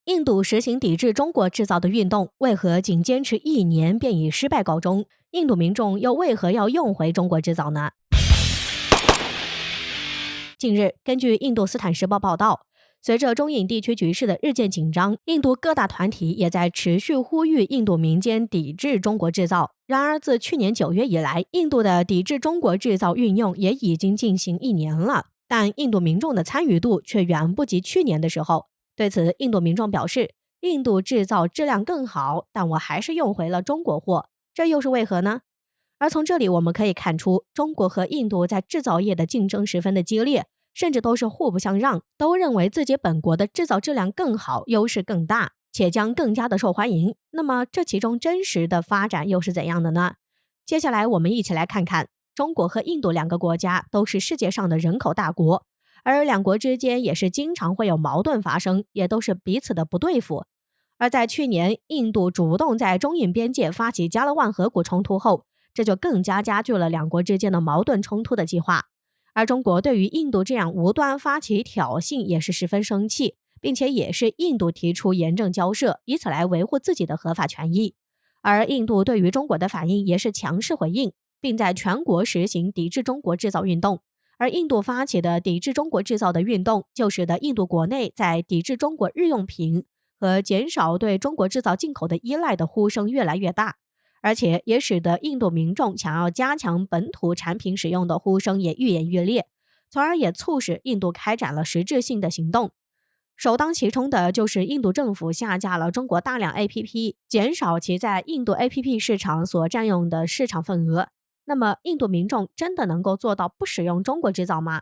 印度实行抵制中国制造的运动，为何仅坚持1年便以失败告终？印度民众又为何要用回中国制造呢？近日，根据印度斯坦时报报道，随着中印地区局势的日渐紧张，印度各大团体也在持续呼吁印度民间抵制中国制造。然而，自去年9月以来，印度的抵制中国制造运用也已经进行1年了，但印度民众的参与度却远不及去年的时候。对此，印度民众表示，印度制造质量更好，但我还是用回了中国货，这又是为何呢？而从这里我们可以看出，中国和印度在制造业的竞争十分的激烈，甚至都是互不相让，都认为自己本国的制造质量更好，优势更大，且将更加的受欢迎。那么这其中真实的发展又是怎样的呢？接下来我们一起来看看，中国和印度2个国家都是世界上的人口大国，而2国之间也是经常会有矛盾发生，也都是彼此的不对付。而在去年，印度主动在中印边界发起加勒万河谷冲突后，这就更加加剧了2国之间的矛盾冲突的计划。而中国对于印度这样无端发起挑衅也是十分生气，并且也是印度提出严正交涉，以此来维护自己的合法权益。而印度对于中国的反应也是强势回应，并在全国实行抵制中国制造运动。而印度发起的抵制中国制造的运动，就使得印度国内在抵制中国日用品和减少对中国制造进口的依赖的呼声越来越大，而且也使得印度民众想要加强本土产品使用的呼声也愈演愈烈，从而也促使印度开展了实质性的行动。首当其冲的就是印度政府下架了中国大量 APP， 减少其在印度 APP 市场所占用的市场份额。那么印度民众真的能够做到不使用中国制造吗？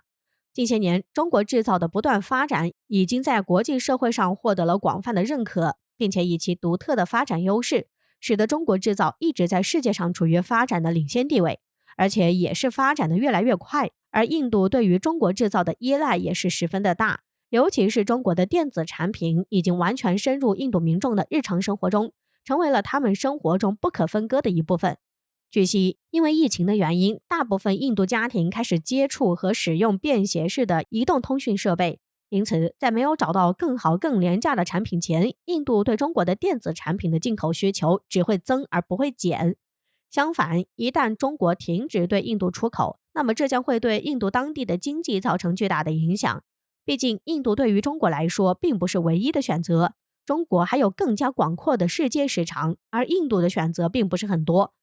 近些年，中国制造的不断发展已经在国际社会上获得了广泛的认可，并且以其独特的发展优势，使得中国制造一直在世界上处于发展的领先地位，而且也是发展的越来越快。而印度对于中国制造的依赖也是十分的大，尤其是中国的电子产品已经完全深入印度民众的日常生活中，成为了他们生活中不可分割的一部分。据悉，因为疫情的原因，大部分印度家庭开始接触和使用便携式的移动通讯设备，因此在没有找到更好更廉价的产品前，印度对中国的电子产品的进口需求只会增而不会减。相反，一旦中国停止对印度出口，那么这将会对印度当地的经济造成巨大的影响。毕竟印度对于中国来说并不是唯一的选择，中国还有更加广阔的世界市场，而印度的选择并不是很多。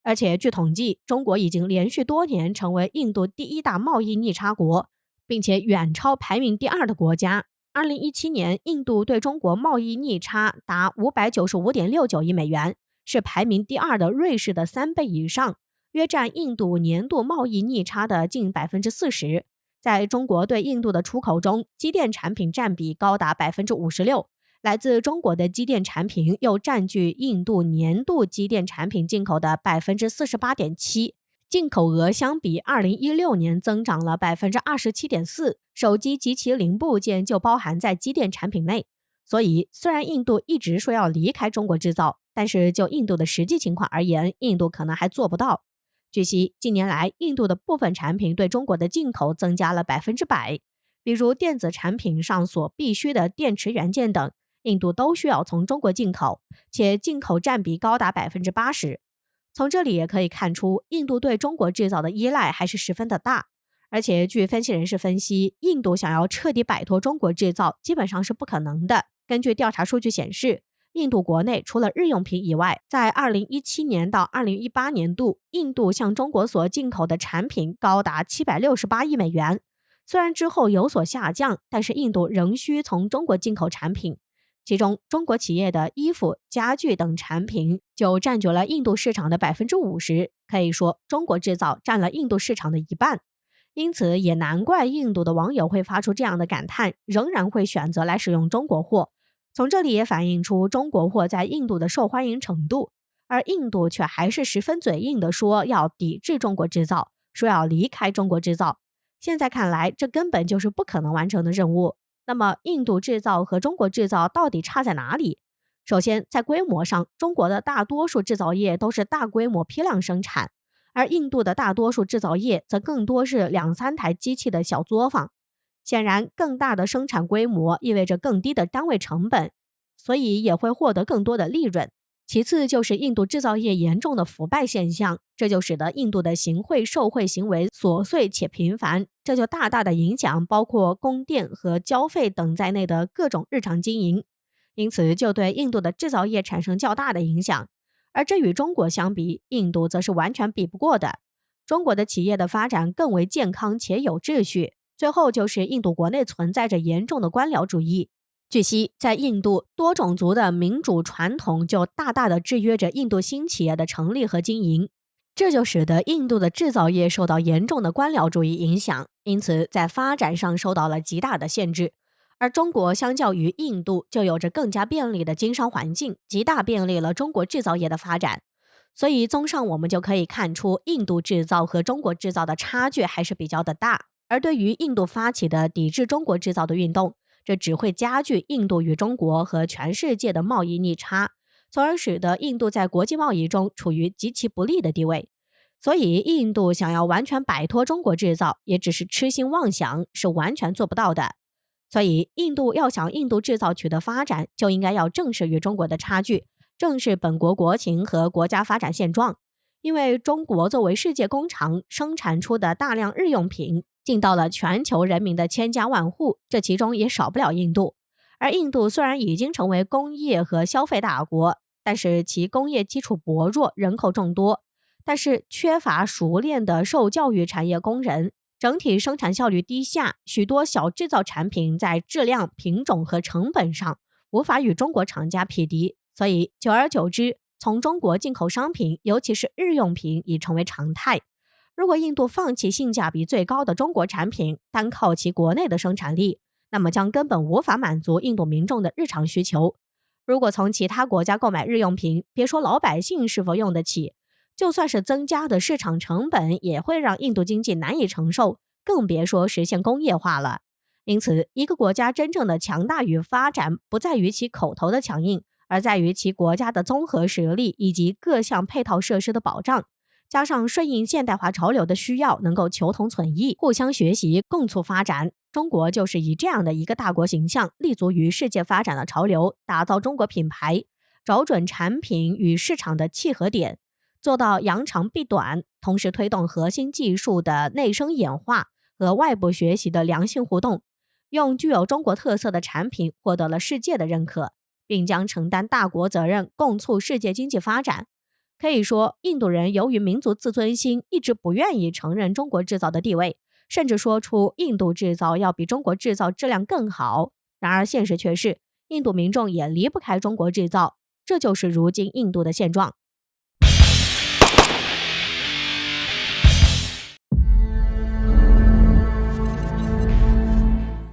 而且据统计，中国已经连续多年成为印度第1大贸易逆差国，并且远超排名第2的国家。2017年，印度对中国贸易逆差达 595.69 亿美元，是排名第2的瑞士的3倍以上，约占印度年度贸易逆差的近 40%。 在中国对印度的出口中，机电产品占比高达 56%，来自中国的机电产品又占据印度年度机电产品进口的 48.7%， 进口额相比2016年增长了 27.4%， 手机及其零部件就包含在机电产品内。所以虽然印度一直说要离开中国制造，但是就印度的实际情况而言，印度可能还做不到。据悉，近年来印度的部分产品对中国的进口增加了 100%， 比如电子产品上所必需的电池元件等，印度都需要从中国进口，且进口占比高达 80%。 从这里也可以看出，印度对中国制造的依赖还是十分的大。而且据分析人士分析，印度想要彻底摆脱中国制造基本上是不可能的。根据调查数据显示，印度国内除了日用品以外，在2017年到2018年度，印度向中国所进口的产品高达768亿美元。虽然之后有所下降，但是印度仍需从中国进口产品，其中中国企业的衣服、家具等产品就占据了印度市场的 50%， 可以说中国制造占了印度市场的1半。因此也难怪印度的网友会发出这样的感叹，仍然会选择来使用中国货。从这里也反映出中国货在印度的受欢迎程度，而印度却还是十分嘴硬地说要抵制中国制造，说要离开中国制造。现在看来，这根本就是不可能完成的任务。那么印度制造和中国制造到底差在哪里？首先，在规模上，中国的大多数制造业都是大规模批量生产，而印度的大多数制造业则更多是2-3台机器的小作坊。显然，更大的生产规模意味着更低的单位成本，所以也会获得更多的利润。其次就是印度制造业严重的腐败现象，这就使得印度的行贿受贿行为琐碎且频繁，这就大大的影响包括供电和交费等在内的各种日常经营，因此就对印度的制造业产生较大的影响。而这与中国相比，印度则是完全比不过的。中国的企业的发展更为健康且有秩序。最后就是印度国内存在着严重的官僚主义。据悉，在印度，多种族的民主传统就大大的制约着印度新企业的成立和经营，这就使得印度的制造业受到严重的官僚主义影响，因此在发展上受到了极大的限制。而中国相较于印度，就有着更加便利的经商环境，极大便利了中国制造业的发展。所以综上我们就可以看出，印度制造和中国制造的差距还是比较的大。而对于印度发起的抵制中国制造的运动，这只会加剧印度与中国和全世界的贸易逆差，从而使得印度在国际贸易中处于极其不利的地位。所以印度想要完全摆脱中国制造，也只是痴心妄想，是完全做不到的。所以印度要想印度制造取得发展，就应该要正视与中国的差距，正视本国国情和国家发展现状。因为中国作为世界工厂，生产出的大量日用品进到了全球人民的千家万户，这其中也少不了印度。而印度虽然已经成为工业和消费大国，但是其工业基础薄弱，人口众多，但是缺乏熟练的受教育产业工人，整体生产效率低下，许多小制造产品在质量、品种和成本上无法与中国厂家匹敌，所以久而久之，从中国进口商品，尤其是日用品已成为常态。如果印度放弃性价比最高的中国产品，单靠其国内的生产力，那么将根本无法满足印度民众的日常需求。如果从其他国家购买日用品，别说老百姓是否用得起，就算是增加的市场成本，也会让印度经济难以承受，更别说实现工业化了。因此，一个国家真正的强大与发展，不在于其口头的强硬，而在于其国家的综合实力以及各项配套设施的保障，加上顺应现代化潮流的需要，能够求同存异，互相学习，共促发展。中国就是以这样的一个大国形象，立足于世界发展的潮流，打造中国品牌，找准产品与市场的契合点，做到扬长避短，同时推动核心技术的内生演化和外部学习的良性互动，用具有中国特色的产品获得了世界的认可，并将承担大国责任，共促世界经济发展。可以说，印度人由于民族自尊心，一直不愿意承认中国制造的地位，甚至说出印度制造要比中国制造质量更好。然而现实却是，印度民众也离不开中国制造，这就是如今印度的现状。